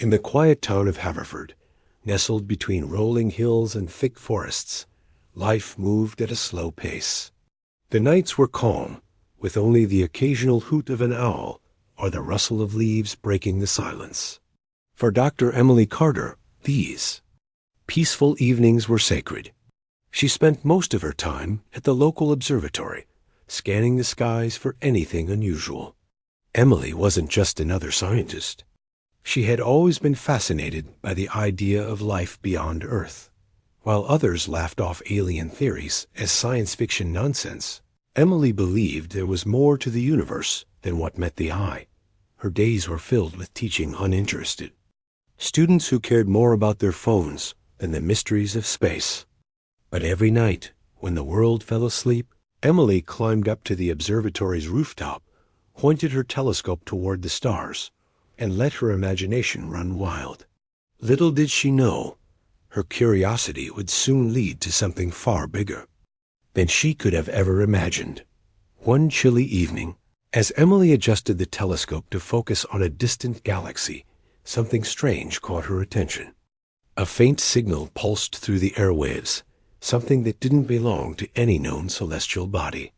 In the quiet town of Haverford, nestled between rolling hills and thick forests, life moved at a slow pace. The nights were calm, with only the occasional hoot of an owl or the rustle of leaves breaking the silence. For Dr. Emily Carter, these peaceful evenings were sacred. She spent most of her time at the local observatory, scanning the skies for anything unusual. Emily wasn't just another scientist. She had always been fascinated by the idea of life beyond Earth. While others laughed off alien theories as science fiction nonsense, Emily believed there was more to the universe than what met the eye. Her days were filled with teaching uninterested students who cared more about their phones than the mysteries of space. But every night, when the world fell asleep, Emily climbed up to the observatory's rooftop, pointed her telescope toward the stars, and let her imagination run wild. Little did she know, her curiosity would soon lead to something far bigger than she could have ever imagined. One chilly evening, as Emily adjusted the telescope to focus on a distant galaxy, something strange caught her attention. A faint signal pulsed through the airwaves, something that didn't belong to any known celestial body.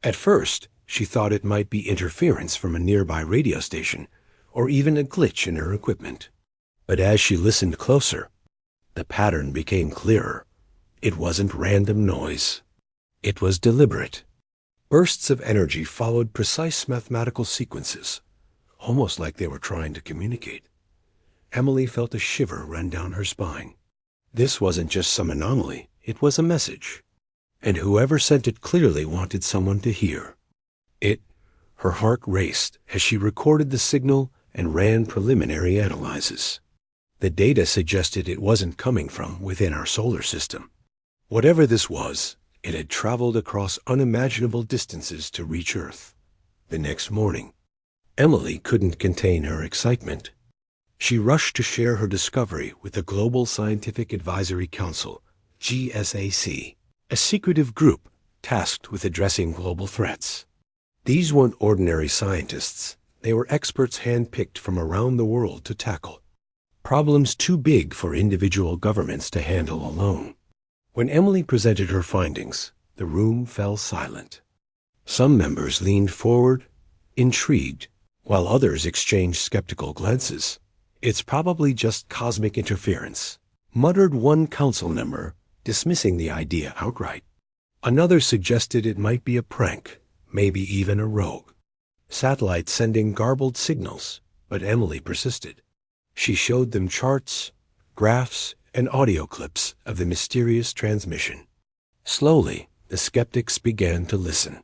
At first, she thought it might be interference from a nearby radio station, or even a glitch in her equipment. But as she listened closer, the pattern became clearer. It wasn't random noise. It was deliberate. Bursts of energy followed precise mathematical sequences, almost like they were trying to communicate. Emily felt a shiver run down her spine. This wasn't just some anomaly, it was a message. And whoever sent it clearly wanted someone to hear. Her heart raced as she recorded the signal and ran preliminary analyses. The data suggested it wasn't coming from within our solar system. Whatever this was, it had traveled across unimaginable distances to reach Earth. The next morning, Emily couldn't contain her excitement. She rushed to share her discovery with the Global Scientific Advisory Council, GSAC, a secretive group tasked with addressing global threats. These weren't ordinary scientists. They were experts handpicked from around the world to tackle problems too big for individual governments to handle alone. When Emily presented her findings, the room fell silent. Some members leaned forward, intrigued, while others exchanged skeptical glances. "It's probably just cosmic interference," muttered one council member, dismissing the idea outright. Another suggested it might be a prank, maybe even a rogue satellite sending garbled signals, but Emily persisted. She showed them charts, graphs, and audio clips of the mysterious transmission. Slowly, the skeptics began to listen.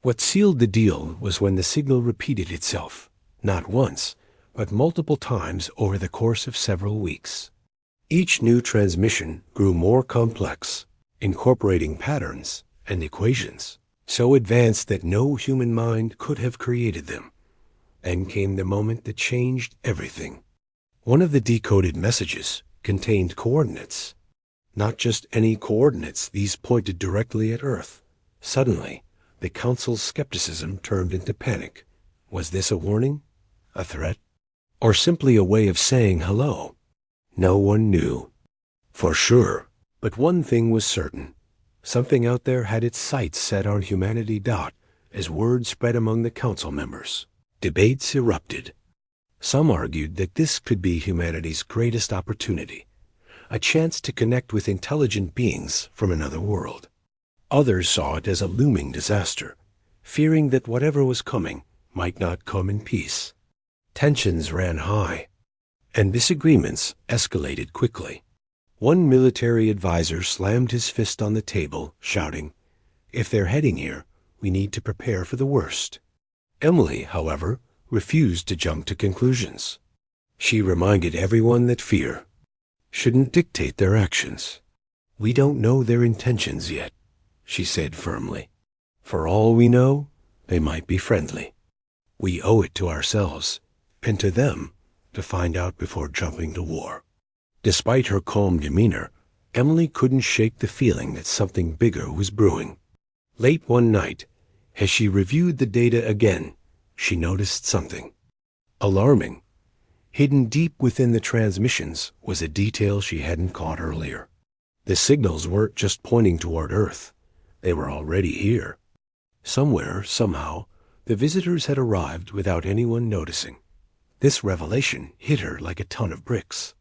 What sealed the deal was when the signal repeated itself, not once, but multiple times over the course of several weeks. Each new transmission grew more complex, incorporating patterns and equations so advanced that no human mind could have created them. Then came the moment that changed everything. One of the decoded messages contained coordinates. Not just any coordinates, these pointed directly at Earth. Suddenly, the council's skepticism turned into panic. Was this a warning? A threat? Or simply a way of saying hello? No one knew for sure, but one thing was certain. Something out there had its sights set on humanity. As word spread among the council members, debates erupted. Some argued that this could be humanity's greatest opportunity, a chance to connect with intelligent beings from another world. Others saw it as a looming disaster, fearing that whatever was coming might not come in peace. Tensions ran high, and disagreements escalated quickly. One military advisor slammed his fist on the table, shouting, "If they're heading here, we need to prepare for the worst." Emily, however, refused to jump to conclusions. She reminded everyone that fear shouldn't dictate their actions. "We don't know their intentions yet," she said firmly. "For all we know, they might be friendly. We owe it to ourselves and to them to find out before jumping to war." Despite her calm demeanor, Emily couldn't shake the feeling that something bigger was brewing. Late one night, as she reviewed the data again, she noticed something alarming. Hidden deep within the transmissions was a detail she hadn't caught earlier. The signals weren't just pointing toward Earth. They were already here. Somewhere, somehow, the visitors had arrived without anyone noticing. This revelation hit her like a ton of bricks.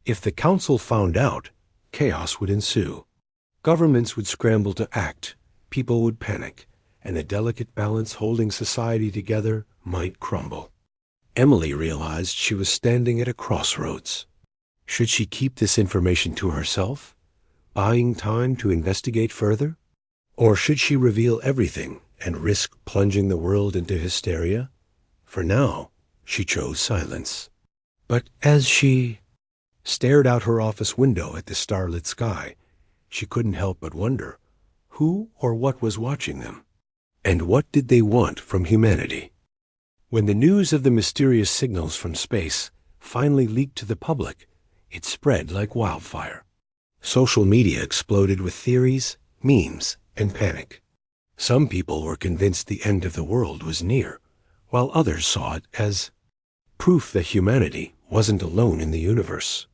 If the Council found out, chaos would ensue. Governments would scramble to act, people would panic, and the delicate balance holding society together might crumble. Emily realized she was standing at a crossroads. Should she keep this information to herself, buying time to investigate further? Or should she reveal everything and risk plunging the world into hysteria? For now, she chose silence. But as she stared out her office window at the starlit sky, she couldn't help but wonder who or what was watching them, and what did they want from humanity? When the news of the mysterious signals from space finally leaked to the public, it spread like wildfire. Social media exploded with theories, memes, and panic. Some people were convinced the end of the world was near, while others saw it as proof that humanity wasn't alone in the universe.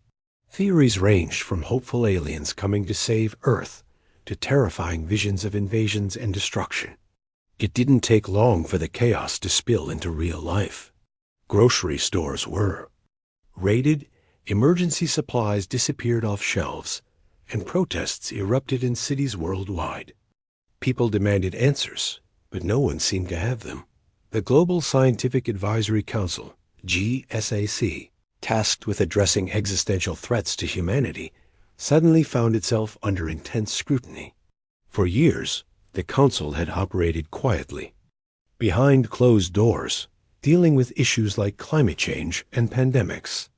Theories ranged from hopeful aliens coming to save Earth to terrifying visions of invasions and destruction. It didn't take long for the chaos to spill into real life. Grocery stores were raided, emergency supplies disappeared off shelves, and protests erupted in cities worldwide. People demanded answers, but no one seemed to have them. The Global Scientific Advisory Council, GSAC, tasked with addressing existential threats to humanity, suddenly found itself under intense scrutiny. For years, the Council had operated quietly, behind closed doors, dealing with issues like climate change and pandemics.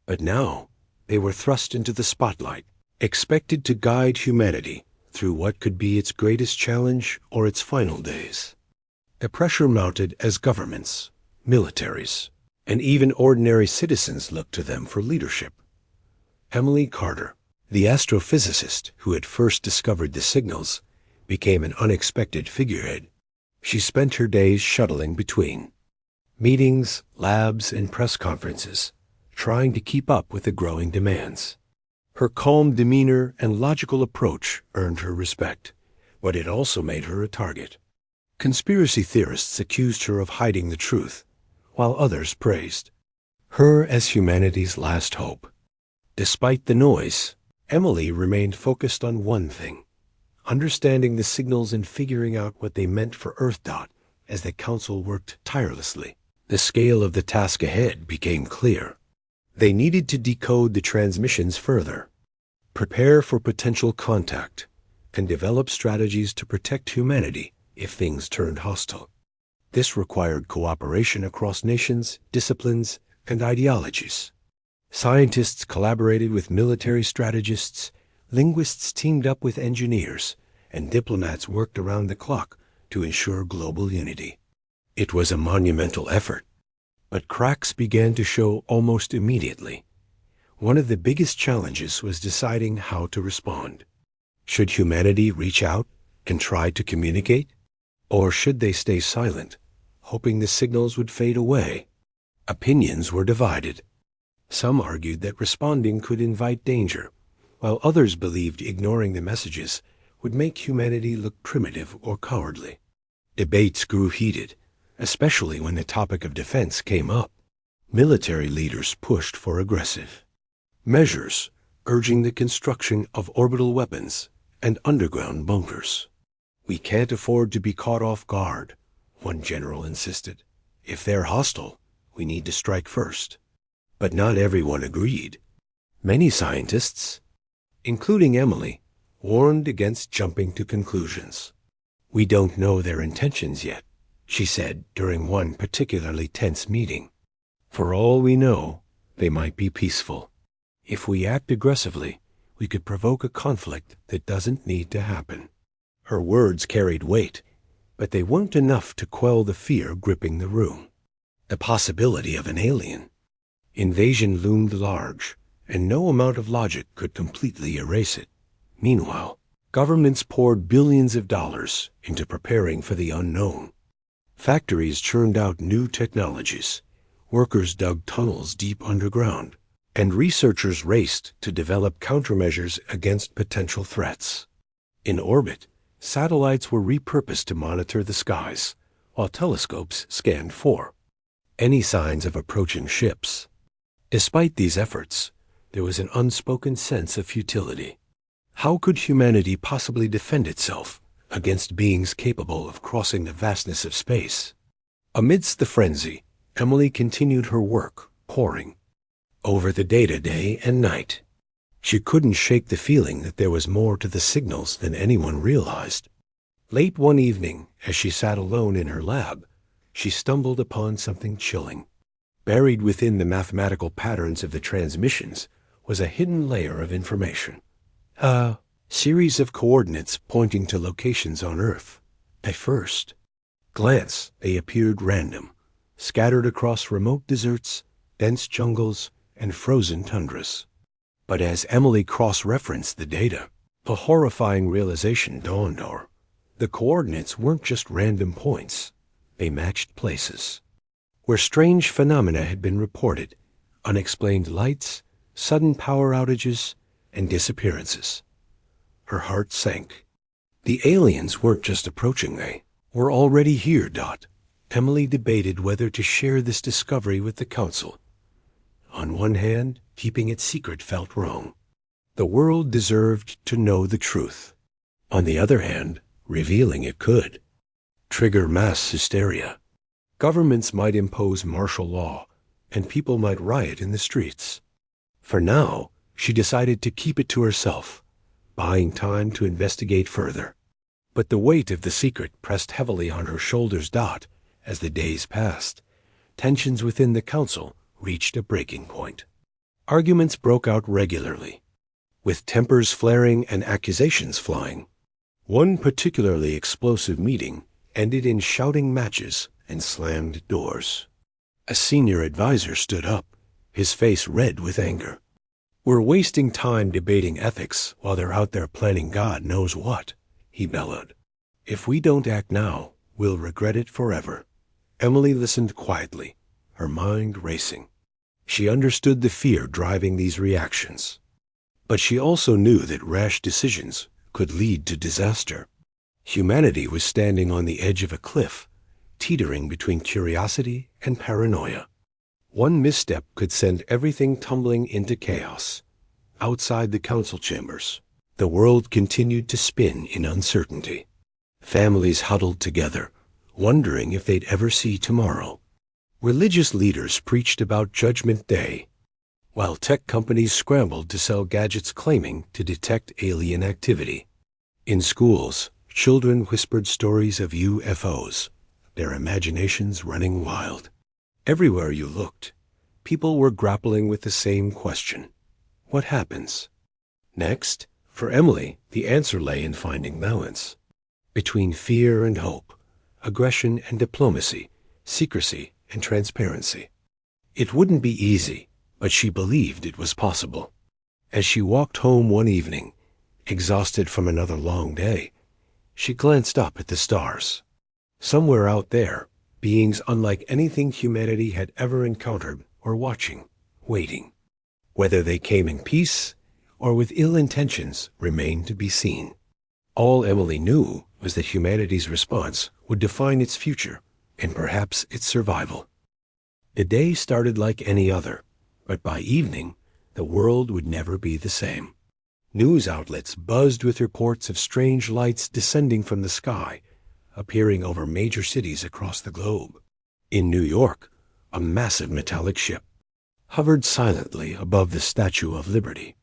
But now, they were thrust into the spotlight, expected to guide humanity through what could be its greatest challenge or its final days. The pressure mounted as governments, militaries, and even ordinary citizens looked to them for leadership. Emily Carter, the astrophysicist who had first discovered the signals, became an unexpected figurehead. She spent her days shuttling between meetings, labs, and press conferences, trying to keep up with the growing demands. Her calm demeanor and logical approach earned her respect, but it also made her a target. Conspiracy theorists accused her of hiding the truth, while others praised her as humanity's last hope. Despite the noise, Emily remained focused on one thing: understanding the signals and figuring out what they meant for Earth. As the Council worked tirelessly, the scale of the task ahead became clear. They needed to decode the transmissions further, prepare for potential contact, and develop strategies to protect humanity if things turned hostile. This required cooperation across nations, disciplines, and ideologies. Scientists collaborated with military strategists, linguists teamed up with engineers, and diplomats worked around the clock to ensure global unity. It was a monumental effort, but cracks began to show almost immediately. One of the biggest challenges was deciding how to respond. Should humanity reach out and try to communicate? Or should they stay silent, hoping the signals would fade away? Opinions were divided. Some argued that responding could invite danger, while others believed ignoring the messages would make humanity look primitive or cowardly. Debates grew heated, especially when the topic of defense came up. Military leaders pushed for aggressive measures, urging the construction of orbital weapons and underground bunkers. "We can't afford to be caught off guard," one general insisted. "If they're hostile, we need to strike first." But not everyone agreed. Many scientists, including Emily, warned against jumping to conclusions. "We don't know their intentions yet," she said during one particularly tense meeting. "For all we know, they might be peaceful. If we act aggressively, we could provoke a conflict that doesn't need to happen." Her words carried weight, but they weren't enough to quell the fear gripping the room. The possibility of an alien invasion loomed large, and no amount of logic could completely erase it. Meanwhile, governments poured billions of dollars into preparing for the unknown. Factories churned out new technologies, Workers dug tunnels deep underground, and researchers raced to develop countermeasures against potential threats. In orbit, satellites were repurposed to monitor the skies, while telescopes scanned for any signs of approaching ships. Despite these efforts, there was an unspoken sense of futility. How could humanity possibly defend itself against beings capable of crossing the vastness of space? Amidst the frenzy, Emily continued her work, poring over the data day and night. She couldn't shake the feeling that there was more to the signals than anyone realized. Late one evening, as she sat alone in her lab, she stumbled upon something chilling. Buried within the mathematical patterns of the transmissions was a hidden layer of information. A series of coordinates pointing to locations on Earth. At first glance, they appeared random, scattered across remote deserts, dense jungles, and frozen tundras. But as Emily cross-referenced the data, a horrifying realization dawned on her. The coordinates weren't just random points. They matched places where strange phenomena had been reported: unexplained lights, sudden power outages, and disappearances. Her heart sank. The aliens weren't just approaching, they were already here. Emily debated whether to share this discovery with the Council. On one hand, keeping it secret felt wrong. The world deserved to know the truth. On the other hand, revealing it could trigger mass hysteria. Governments might impose martial law, and people might riot in the streets. For now, she decided to keep it to herself, buying time to investigate further. But the weight of the secret pressed heavily on her shoulders. As the days passed, tensions within the Council reached a breaking point. Arguments broke out regularly, with tempers flaring and accusations flying. One particularly explosive meeting ended in shouting matches and slammed doors. A senior advisor stood up, his face red with anger. "We're wasting time debating ethics while they're out there planning God knows what," he bellowed. "If we don't act now, we'll regret it forever." Emily listened quietly, her mind racing. She understood the fear driving these reactions, but she also knew that rash decisions could lead to disaster. Humanity was standing on the edge of a cliff, teetering between curiosity and paranoia. One misstep could send everything tumbling into chaos. Outside the council chambers, the world continued to spin in uncertainty. Families huddled together, wondering if they'd ever see tomorrow. Religious leaders preached about Judgment Day, while tech companies scrambled to sell gadgets claiming to detect alien activity. In schools, children whispered stories of UFOs, their imaginations running wild. Everywhere you looked, people were grappling with the same question: what happens next? For Emily, the answer lay in finding balance between fear and hope, aggression and diplomacy, secrecy and transparency. It wouldn't be easy, but she believed it was possible. As she walked home one evening, exhausted from another long day, she glanced up at the stars. Somewhere out there, beings unlike anything humanity had ever encountered were watching, waiting. Whether they came in peace or with ill intentions remained to be seen. All Emily knew was that humanity's response would define its future and perhaps its survival. The day started like any other, but by evening, the world would never be the same. News outlets buzzed with reports of strange lights descending from the sky, appearing over major cities across the globe. In New York, a massive metallic ship hovered silently above the Statue of Liberty.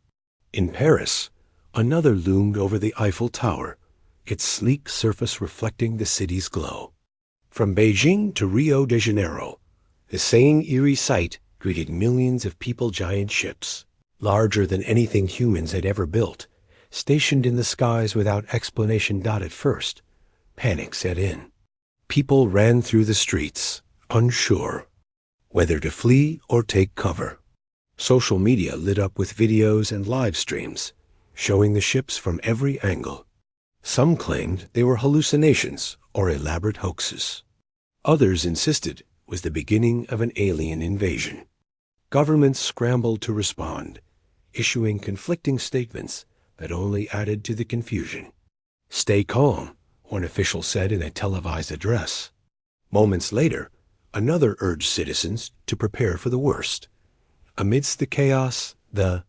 In Paris, another loomed over the Eiffel Tower, its sleek surface reflecting the city's glow. From Beijing to Rio de Janeiro, the same eerie sight greeted millions of people-giant ships, larger than anything humans had ever built, stationed in the skies without explanation. At first, panic set in. People ran through the streets, unsure whether to flee or take cover. Social media lit up with videos and live streams, showing the ships from every angle. Some claimed they were hallucinations or elaborate hoaxes. Others insisted was the beginning of an alien invasion. Governments scrambled to respond, issuing conflicting statements that only added to the confusion. "Stay calm," one official said in a televised address. Moments later, another urged citizens to prepare for the worst. Amidst the chaos, the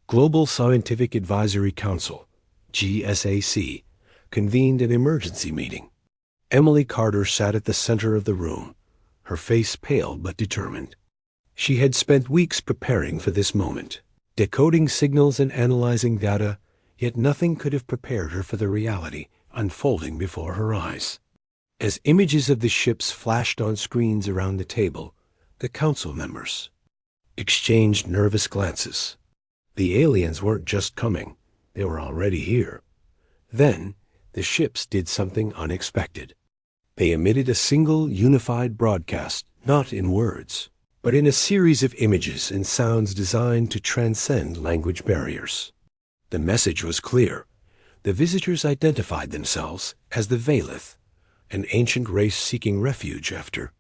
Global Scientific Advisory Council, GSAC, convened an emergency meeting. Emily Carter sat at the center of the room, her face pale but determined. She had spent weeks preparing for this moment, decoding signals and analyzing data, yet nothing could have prepared her for the reality unfolding before her eyes. As images of the ships flashed on screens around the table, the council members exchanged nervous glances. The aliens weren't just coming, they were already here. Then, the ships did something unexpected. They emitted a single unified broadcast, not in words, but in a series of images and sounds designed to transcend language barriers. The message was clear. The visitors identified themselves as the Valith, an ancient race seeking refuge after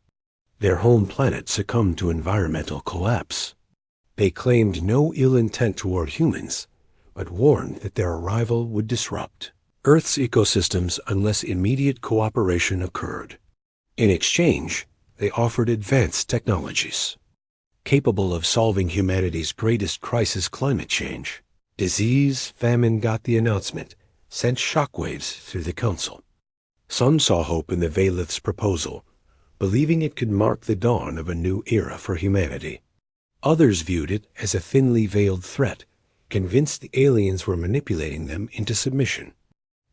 their home planet succumbed to environmental collapse. They claimed no ill intent toward humans, but warned that their arrival would disrupt Earth's ecosystems unless immediate cooperation occurred. In exchange, they offered advanced technologies capable of solving humanity's greatest crisis, climate change. Disease, famine got the announcement, sent shockwaves through the council. Some saw hope in the Valith's proposal, believing it could mark the dawn of a new era for humanity. Others viewed it as a thinly veiled threat, convinced the aliens were manipulating them into submission.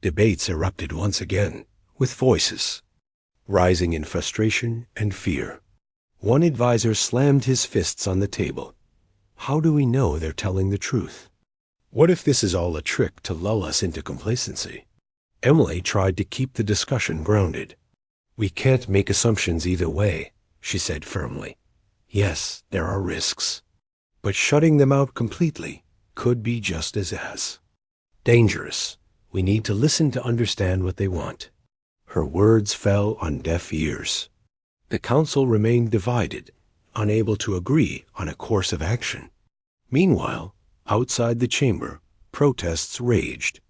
Debates erupted once again, with voices rising in frustration and fear. One advisor slammed his fists on the table. "How do we know they're telling the truth? What if this is all a trick to lull us into complacency?" Emily tried to keep the discussion grounded. "We can't make assumptions either way," she said firmly. "Yes, there are risks, but shutting them out completely could be just as dangerous. We need to listen to understand what they want." Her words fell on deaf ears. The council remained divided, unable to agree on a course of action. Meanwhile, outside the chamber, protests raged.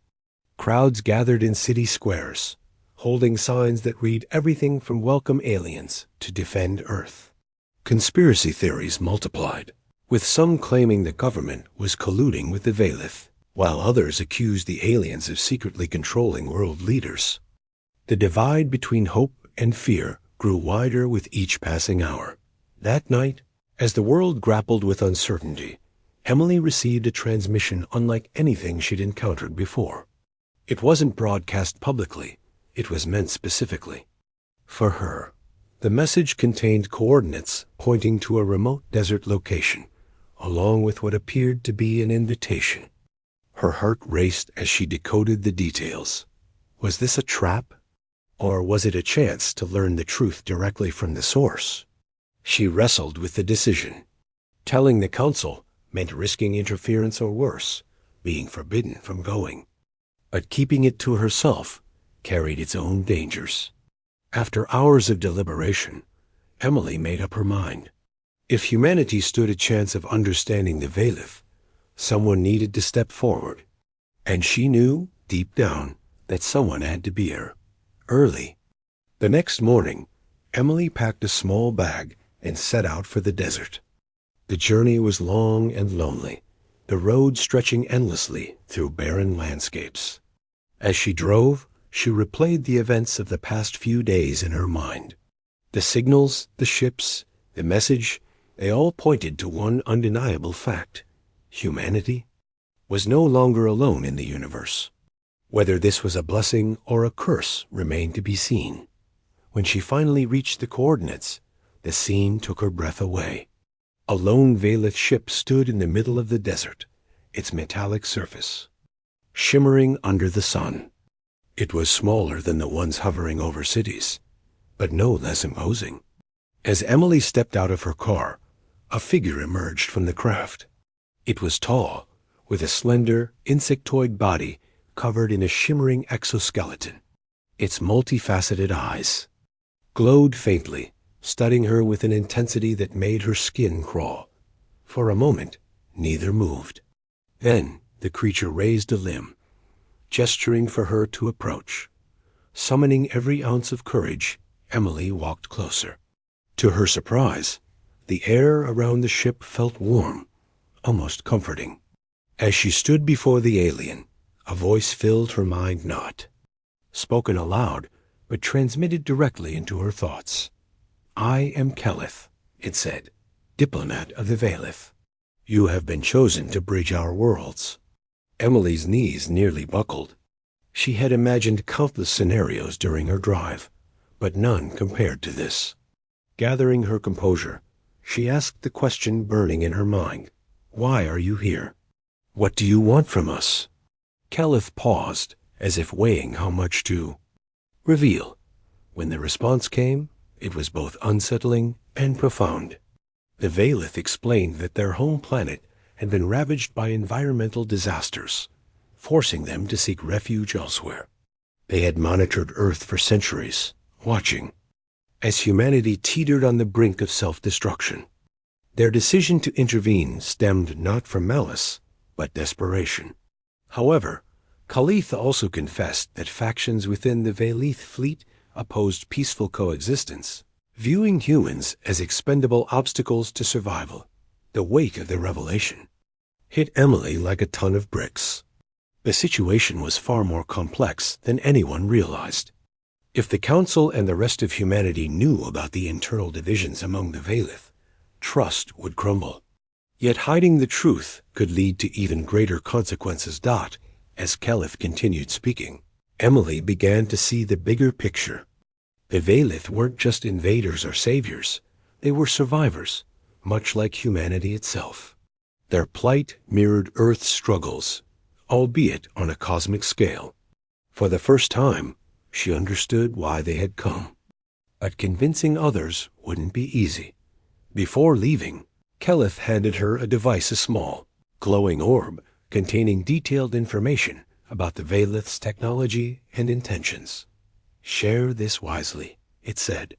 Crowds gathered in city squares, holding signs that read everything from "Welcome aliens" to "Defend Earth." Conspiracy theories multiplied, with some claiming the government was colluding with the Valith, while others accused the aliens of secretly controlling world leaders. The divide between hope and fear grew wider with each passing hour. That night, as the world grappled with uncertainty, Emily received a transmission unlike anything she'd encountered before. It wasn't broadcast publicly, it was meant specifically for her. The message contained coordinates pointing to a remote desert location, along with what appeared to be an invitation. Her heart raced as she decoded the details. Was this a trap? Or was it a chance to learn the truth directly from the source? She wrestled with the decision. Telling the council meant risking interference or worse, being forbidden from going. But keeping it to herself carried its own dangers. After hours of deliberation, Emily made up her mind. If humanity stood a chance of understanding the Valith, someone needed to step forward. And she knew, deep down, that someone had to be her. Early. The next morning, Emily packed a small bag and set out for the desert. The journey was long and lonely, the road stretching endlessly through barren landscapes. As she drove, she replayed the events of the past few days in her mind. The signals, the ships, the message, they all pointed to one undeniable fact. Humanity was no longer alone in the universe. Whether this was a blessing or a curse remained to be seen. When she finally reached the coordinates, the scene took her breath away. A lone Valith ship stood in the middle of the desert, its metallic surface shimmering under the sun. It was smaller than the ones hovering over cities, but no less imposing. As Emily stepped out of her car, a figure emerged from the craft. It was tall, with a slender, insectoid body covered in a shimmering exoskeleton. Its multifaceted eyes glowed faintly, studying her with an intensity that made her skin crawl. For a moment, neither moved. Then the creature raised a limb, gesturing for her to approach. Summoning every ounce of courage, Emily walked closer. To her surprise, the air around the ship felt warm, almost comforting. As she stood before the alien, a voice filled her mind not. Spoken aloud, but transmitted directly into her thoughts. "I am Kelith," it said, "diplomat of the Valith. You have been chosen to bridge our worlds." Emily's knees nearly buckled. She had imagined countless scenarios during her drive, but none compared to this. Gathering her composure, she asked the question burning in her mind. "Why are you here? What do you want from us?" Kelith paused, as if weighing how much to reveal. When the response came, it was both unsettling and profound. The Valith explained that their home planet had been ravaged by environmental disasters, forcing them to seek refuge elsewhere. They had monitored Earth for centuries, watching as humanity teetered on the brink of self-destruction. Their decision to intervene stemmed not from malice, but desperation. However, Calith also confessed that factions within the Valith fleet opposed peaceful coexistence, viewing humans as expendable obstacles to survival. The weight of the revelation hit Emily like a ton of bricks. The situation was far more complex than anyone realized. If the Council and the rest of humanity knew about the internal divisions among the Valith, trust would crumble. Yet hiding the truth could lead to even greater consequences. As Kelith continued speaking, Emily began to see the bigger picture. The Valith weren't just invaders or saviors. They were survivors, much like humanity itself. Their plight mirrored Earth's struggles, albeit on a cosmic scale. For the first time, she understood why they had come. But convincing others wouldn't be easy. Before leaving, Kelith handed her a device, a small, glowing orb containing detailed information about the Valith's technology and intentions. "Share this wisely," it said.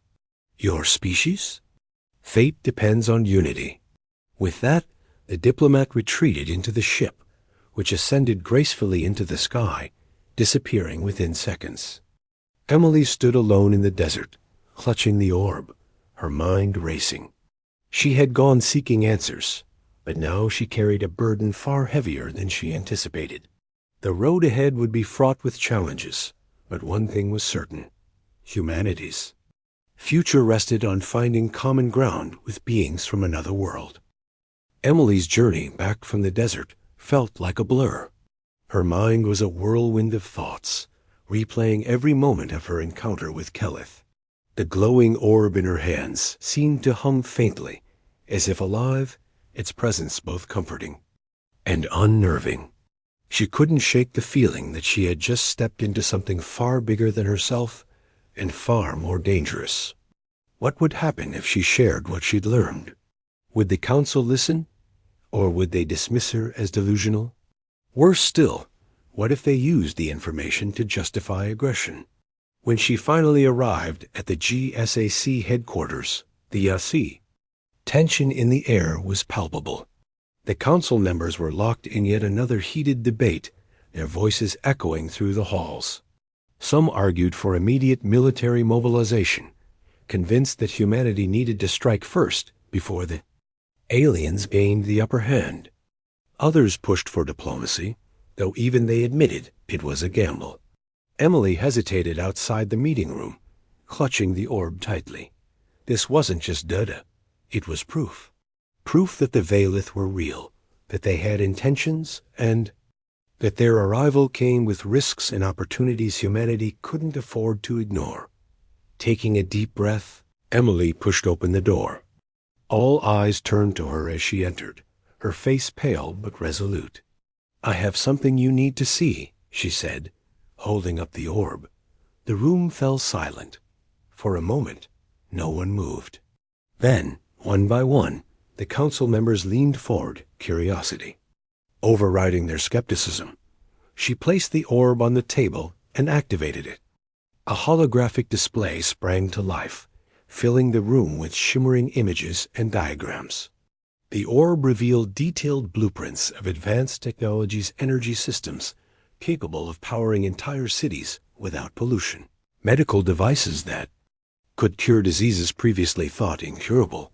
"Your species? Fate depends on unity." With that, the diplomat retreated into the ship, which ascended gracefully into the sky, disappearing within seconds. Emily stood alone in the desert, clutching the orb, her mind racing. She had gone seeking answers, but now she carried a burden far heavier than she anticipated. The road ahead would be fraught with challenges, but one thing was certain: humanity's future rested on finding common ground with beings from another world. Emily's journey back from the desert felt like a blur. Her mind was a whirlwind of thoughts, replaying every moment of her encounter with Kelith. The glowing orb in her hands seemed to hum faintly, as if alive, its presence both comforting and unnerving. She couldn't shake the feeling that she had just stepped into something far bigger than herself and far more dangerous. What would happen if she shared what she'd learned? Would the Council listen, or would they dismiss her as delusional? Worse still, what if they used the information to justify aggression? When she finally arrived at the GSAC headquarters, the YAC, tension in the air was palpable. The Council members were locked in yet another heated debate, their voices echoing through the halls. Some argued for immediate military mobilization, convinced that humanity needed to strike first before the aliens gained the upper hand. Others pushed for diplomacy, though even they admitted it was a gamble. Emily hesitated outside the meeting room, clutching the orb tightly. This wasn't just data. It was proof. Proof that the Valith were real, that they had intentions, and that their arrival came with risks and opportunities humanity couldn't afford to ignore. Taking a deep breath, Emily pushed open the door. All eyes turned to her as she entered, her face pale but resolute. "I have something you need to see," she said, holding up the orb. The room fell silent. For a moment, no one moved. Then, one by one, the Council members leaned forward, curiosity overriding their skepticism. She placed the orb on the table and activated it. A holographic display sprang to life, filling the room with shimmering images and diagrams. The orb revealed detailed blueprints of advanced technology's energy systems, capable of powering entire cities without pollution. Medical devices that could cure diseases previously thought incurable,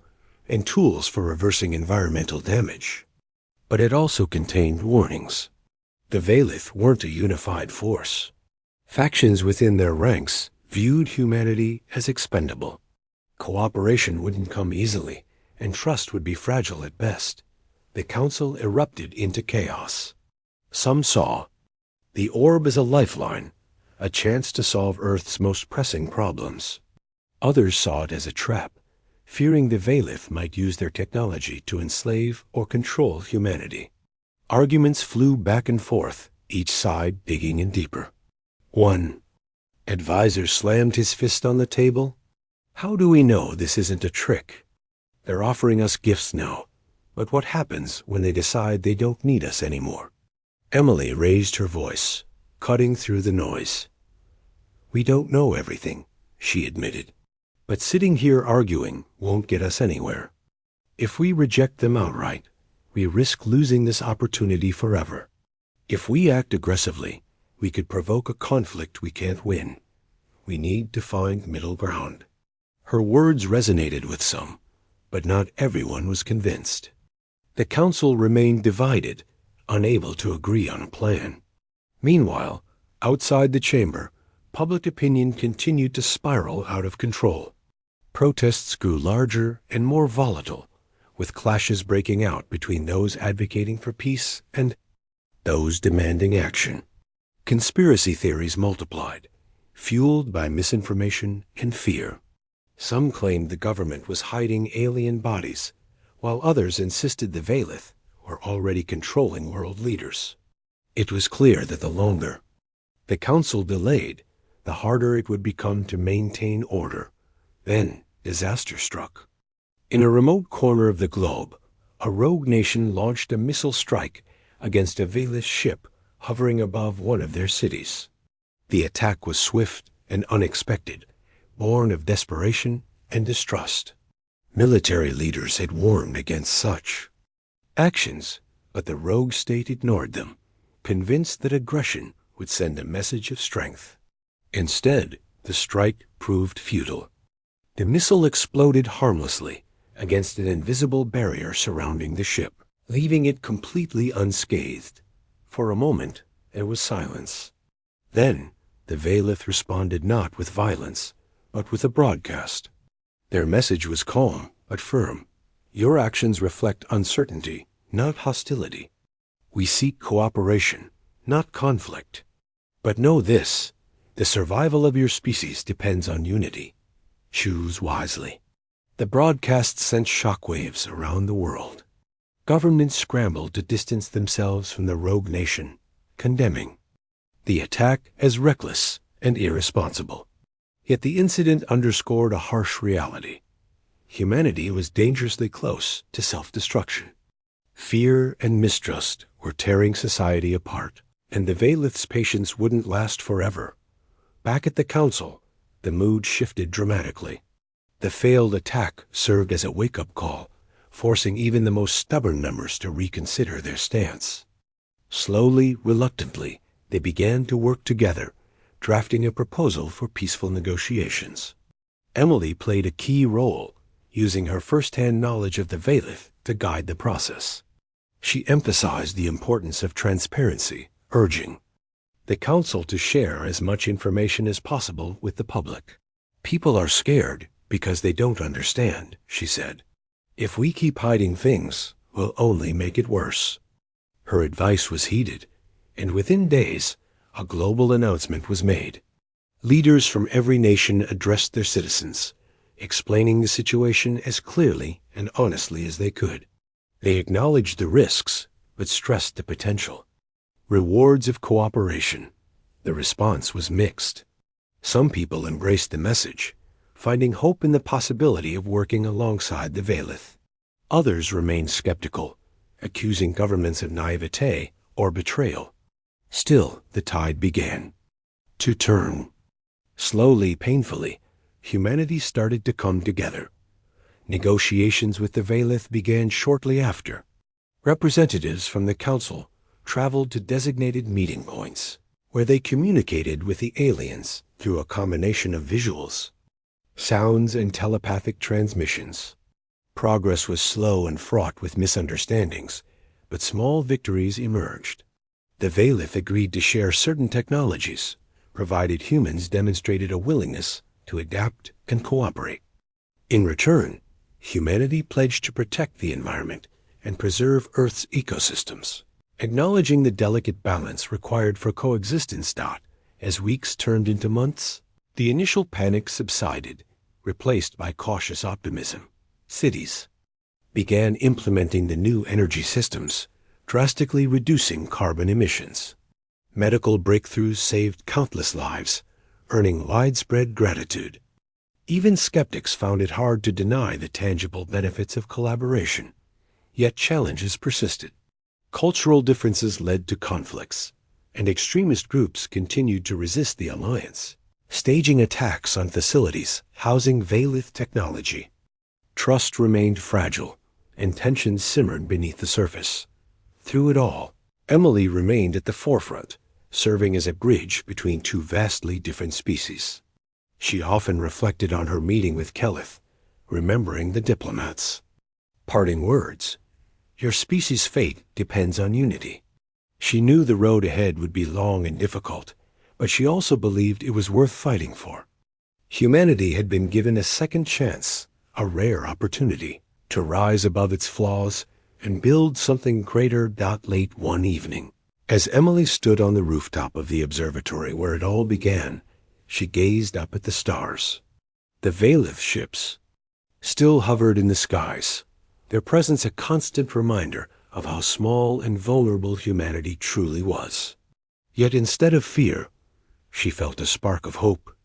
and tools for reversing environmental damage. But it also contained warnings. The Valith weren't a unified force. Factions within their ranks viewed humanity as expendable. Cooperation wouldn't come easily, and trust would be fragile at best. The council erupted into chaos. Some saw the orb as a lifeline, a chance to solve Earth's most pressing problems. Others saw it as a trap, fearing the Valith might use their technology to enslave or control humanity. Arguments flew back and forth, each side digging in deeper. One advisor slammed his fist on the table. "How do we know this isn't a trick? They're offering us gifts now, but what happens when they decide they don't need us anymore?" Emily raised her voice, cutting through the noise. "We don't know everything," she admitted, "but sitting here arguing won't get us anywhere. If we reject them outright, we risk losing this opportunity forever. If we act aggressively, we could provoke a conflict we can't win. We need to find middle ground." Her words resonated with some, but not everyone was convinced. The council remained divided, unable to agree on a plan. Meanwhile, outside the chamber, public opinion continued to spiral out of control. Protests grew larger and more volatile, with clashes breaking out between those advocating for peace and those demanding action. Conspiracy theories multiplied, fueled by misinformation and fear. Some claimed the government was hiding alien bodies, while others insisted the Valith were already controlling world leaders. It was clear that the longer the council delayed, the harder it would become to maintain order. Then disaster struck. In a remote corner of the globe, a rogue nation launched a missile strike against a Valith ship hovering above one of their cities. The attack was swift and unexpected, born of desperation and distrust. Military leaders had warned against such actions, but the rogue state ignored them, convinced that aggression would send a message of strength. Instead, the strike proved futile. The missile exploded harmlessly against an invisible barrier surrounding the ship, leaving it completely unscathed. For a moment, there was silence. Then, the Valith responded not with violence, but with a broadcast. Their message was calm but firm. "Your actions reflect uncertainty, not hostility. We seek cooperation, not conflict. But know this, the survival of your species depends on unity. Choose wisely." The broadcast sent shockwaves around the world. Governments scrambled to distance themselves from the rogue nation, condemning the attack as reckless and irresponsible. Yet the incident underscored a harsh reality. Humanity was dangerously close to self-destruction. Fear and mistrust were tearing society apart, and the Valith's patience wouldn't last forever. Back at the council, the mood shifted dramatically. The failed attack served as a wake-up call, forcing even the most stubborn members to reconsider their stance. Slowly, reluctantly, they began to work together, drafting a proposal for peaceful negotiations. Emily played a key role, using her first-hand knowledge of the Valith to guide the process. She emphasized the importance of transparency, urging the council to share as much information as possible with the public. "People are scared because they don't understand," she said. "If we keep hiding things, we'll only make it worse." Her advice was heeded, and within days, a global announcement was made. Leaders from every nation addressed their citizens, explaining the situation as clearly and honestly as they could. They acknowledged the risks, but stressed the potential. Rewards of cooperation. The response was mixed. Some people embraced the message, finding hope in the possibility of working alongside the Valith. Others remained skeptical, accusing governments of naivete or betrayal. Still, the tide began to turn. Slowly, painfully, humanity started to come together. Negotiations with the Valith began shortly after. Representatives from the council traveled to designated meeting points, where they communicated with the aliens through a combination of visuals, sounds, and telepathic transmissions. Progress was slow and fraught with misunderstandings, but small victories emerged. The Valith agreed to share certain technologies, provided humans demonstrated a willingness to adapt and cooperate. In return, humanity pledged to protect the environment and preserve Earth's ecosystems, acknowledging the delicate balance required for coexistence. As weeks turned into months, the initial panic subsided, replaced by cautious optimism. Cities began implementing the new energy systems, drastically reducing carbon emissions. Medical breakthroughs saved countless lives, earning widespread gratitude. Even skeptics found it hard to deny the tangible benefits of collaboration. Yet challenges persisted. Cultural differences led to conflicts, and extremist groups continued to resist the alliance, staging attacks on facilities housing Valith technology. Trust remained fragile, and tensions simmered beneath the surface. Through it all, Emily remained at the forefront, serving as a bridge between two vastly different species. She often reflected on her meeting with Keleth, remembering the diplomats' parting words. "Your species' fate depends on unity." She knew the road ahead would be long and difficult, but she also believed it was worth fighting for. Humanity had been given a second chance, a rare opportunity to rise above its flaws and build something greater. Late one evening, as Emily stood on the rooftop of the observatory where it all began, she gazed up at the stars. The Valith ships still hovered in the skies, their presence a constant reminder of how small and vulnerable humanity truly was. Yet instead of fear, she felt a spark of hope.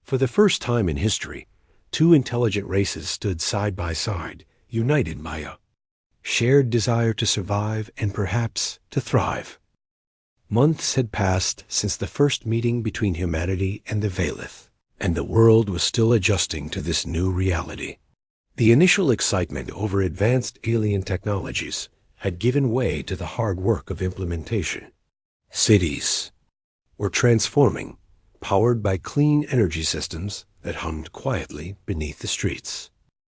For the first time in history, two intelligent races stood side by side, united by a shared desire to survive and perhaps to thrive. Months had passed since the first meeting between humanity and the Valith, and the world was still adjusting to this new reality. The initial excitement over advanced alien technologies had given way to the hard work of implementation. Cities were transforming, powered by clean energy systems that hummed quietly beneath the streets.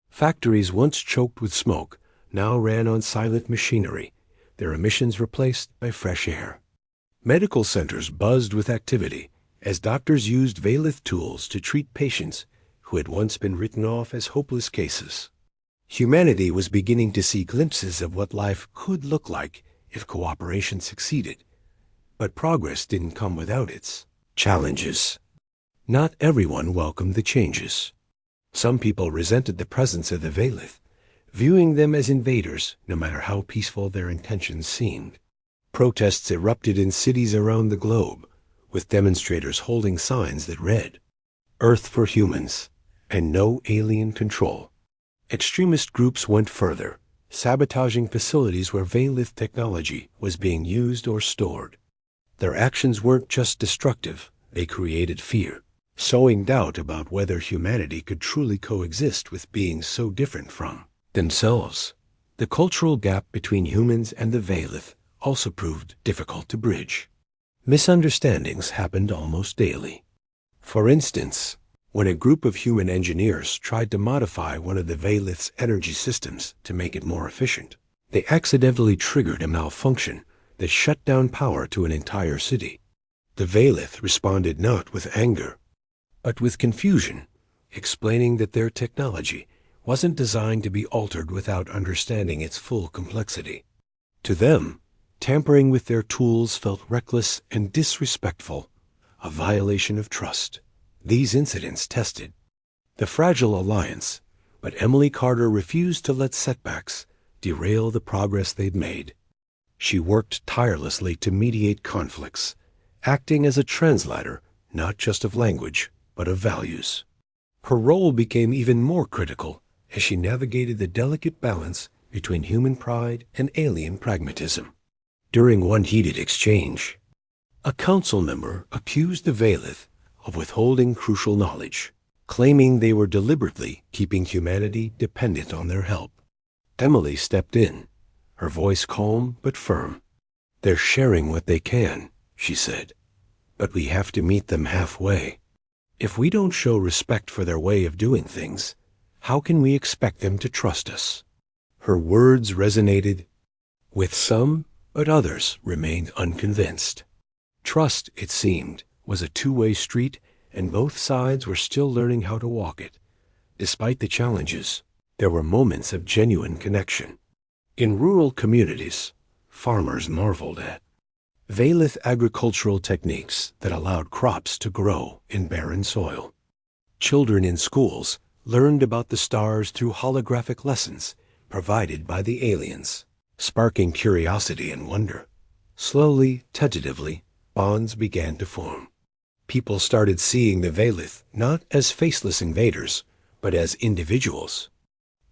Factories once choked with smoke now ran on silent machinery, their emissions replaced by fresh air. Medical centers buzzed with activity as doctors used Valith tools to treat patients who had once been written off as hopeless cases. Humanity was beginning to see glimpses of what life could look like if cooperation succeeded. But progress didn't come without its challenges. Not everyone welcomed the changes. Some people resented the presence of the Valith, viewing them as invaders no matter how peaceful their intentions seemed. Protests erupted in cities around the globe, with demonstrators holding signs that read, "Earth for humans," and "No alien control." Extremist groups went further, sabotaging facilities where Valith technology was being used or stored. Their actions weren't just destructive, they created fear, sowing doubt about whether humanity could truly coexist with beings so different from themselves. The cultural gap between humans and the Valith also proved difficult to bridge. Misunderstandings happened almost daily. For instance, when a group of human engineers tried to modify one of the Valith's energy systems to make it more efficient, they accidentally triggered a malfunction that shut down power to an entire city. The Valith responded not with anger, but with confusion, explaining that their technology wasn't designed to be altered without understanding its full complexity. To them, tampering with their tools felt reckless and disrespectful, a violation of trust. These incidents tested the fragile alliance, but Emily Carter refused to let setbacks derail the progress they'd made. She worked tirelessly to mediate conflicts, acting as a translator not just of language, but of values. Her role became even more critical as she navigated the delicate balance between human pride and alien pragmatism. During one heated exchange, a council member accused the Valith of withholding crucial knowledge, claiming they were deliberately keeping humanity dependent on their help. Emily stepped in, her voice calm but firm. "They're sharing what they can," she said, "but we have to meet them halfway. If we don't show respect for their way of doing things, how can we expect them to trust us?" Her words resonated with some, but others remained unconvinced. Trust, it seemed, was a two-way street, and both sides were still learning how to walk it. Despite the challenges, there were moments of genuine connection. In rural communities, farmers marveled at Valith agricultural techniques that allowed crops to grow in barren soil. Children in schools learned about the stars through holographic lessons provided by the aliens, sparking curiosity and wonder. Slowly, tentatively, bonds began to form. People started seeing the Valith not as faceless invaders, but as individuals,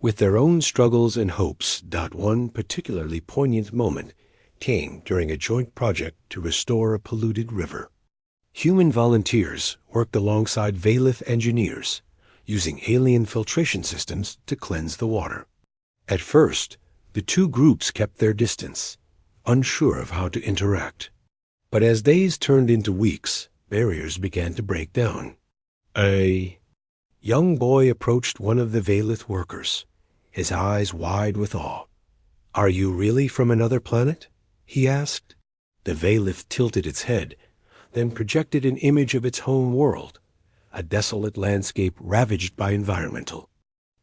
with their own struggles and hopes. One particularly poignant moment came during a joint project to restore a polluted river. Human volunteers worked alongside Valith engineers, using alien filtration systems to cleanse the water. At first, the two groups kept their distance, unsure of how to interact. But as days turned into weeks, barriers began to break down. A young boy approached one of the Valith workers, his eyes wide with awe. "Are you really from another planet?" he asked. The Valith tilted its head, then projected an image of its home world, a desolate landscape ravaged by environmental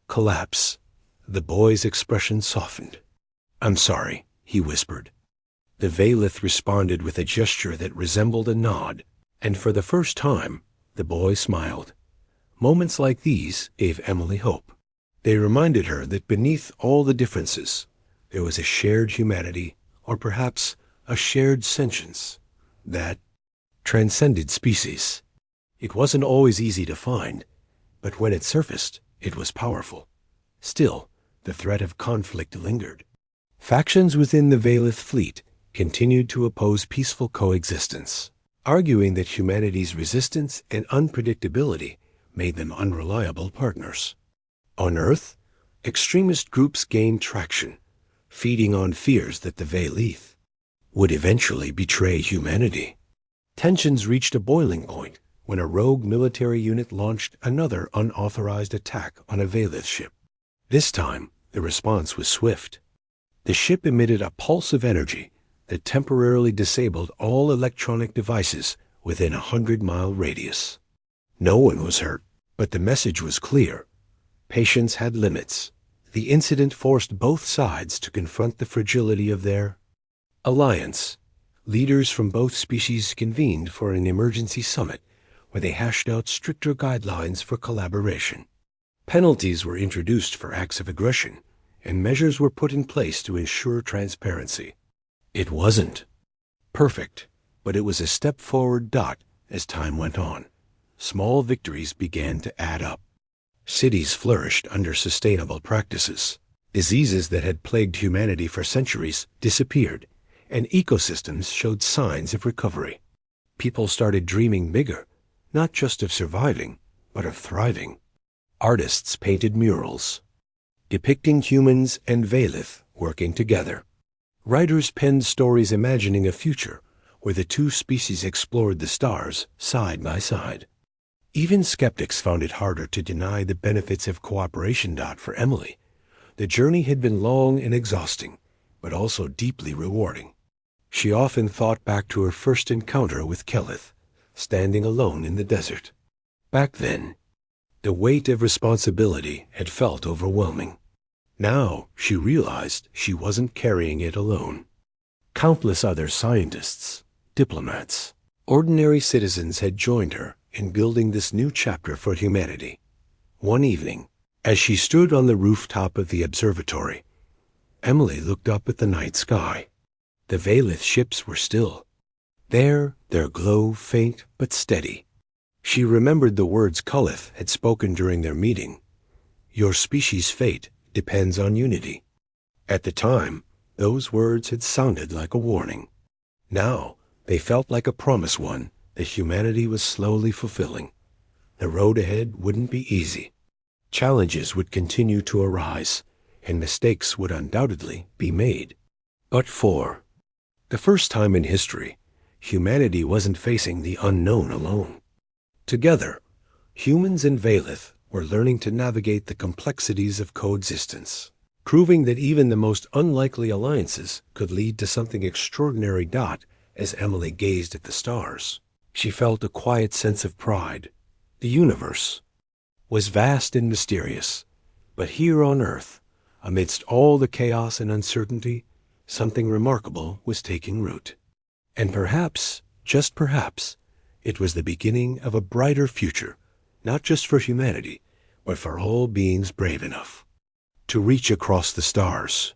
collapse. The boy's expression softened. "I'm sorry," he whispered. The Valith responded with a gesture that resembled a nod, and for the first time, the boy smiled. Moments like these gave Emily hope. They reminded her that beneath all the differences, there was a shared humanity, or perhaps a shared sentience, that transcended species. It wasn't always easy to find, but when it surfaced, it was powerful. Still, the threat of conflict lingered. Factions within the Valith fleet continued to oppose peaceful coexistence, arguing that humanity's resistance and unpredictability made them unreliable partners. On Earth, extremist groups gained traction, feeding on fears that the Valith would eventually betray humanity. Tensions reached a boiling point when a rogue military unit launched another unauthorized attack on a Valith ship. This time, the response was swift. The ship emitted a pulse of energy that temporarily disabled all electronic devices within a 100-mile radius. No one was hurt, but the message was clear. Patience had limits. The incident forced both sides to confront the fragility of their alliance. Leaders from both species convened for an emergency summit where they hashed out stricter guidelines for collaboration. Penalties were introduced for acts of aggression, and measures were put in place to ensure transparency. It wasn't perfect, but it was a step forward. As time went on, small victories began to add up. Cities flourished under sustainable practices. Diseases that had plagued humanity for centuries disappeared, and ecosystems showed signs of recovery. People started dreaming bigger, not just of surviving, but of thriving. Artists painted murals, depicting humans and Valith working together. Writers penned stories imagining a future where the two species explored the stars side by side. Even skeptics found it harder to deny the benefits of cooperation. For Emily, the journey had been long and exhausting, but also deeply rewarding. She often thought back to her first encounter with Kelith, standing alone in the desert. Back then, the weight of responsibility had felt overwhelming. Now she realized she wasn't carrying it alone. Countless other scientists, diplomats, ordinary citizens had joined her in building this new chapter for humanity. One evening, as she stood on the rooftop of the observatory, Emily looked up at the night sky. The Valith ships were still. There, their glow faint but steady. She remembered the words Culith had spoken during their meeting. "Your species' fate depends on unity." At the time, those words had sounded like a warning. Now, they felt like a promise, one that humanity was slowly fulfilling. the road ahead wouldn't be easy. Challenges would continue to arise, and mistakes would undoubtedly be made. But for the first time in history, humanity wasn't facing the unknown alone. Together, humans and Valith were learning to navigate the complexities of coexistence, proving that even the most unlikely alliances could lead to something extraordinary. As Emily gazed at the stars, she felt a quiet sense of pride. The universe was vast and mysterious, but here on Earth, amidst all the chaos and uncertainty, something remarkable was taking root. And perhaps, just perhaps, it was the beginning of a brighter future, not just for humanity, but for all beings brave enough to reach across the stars.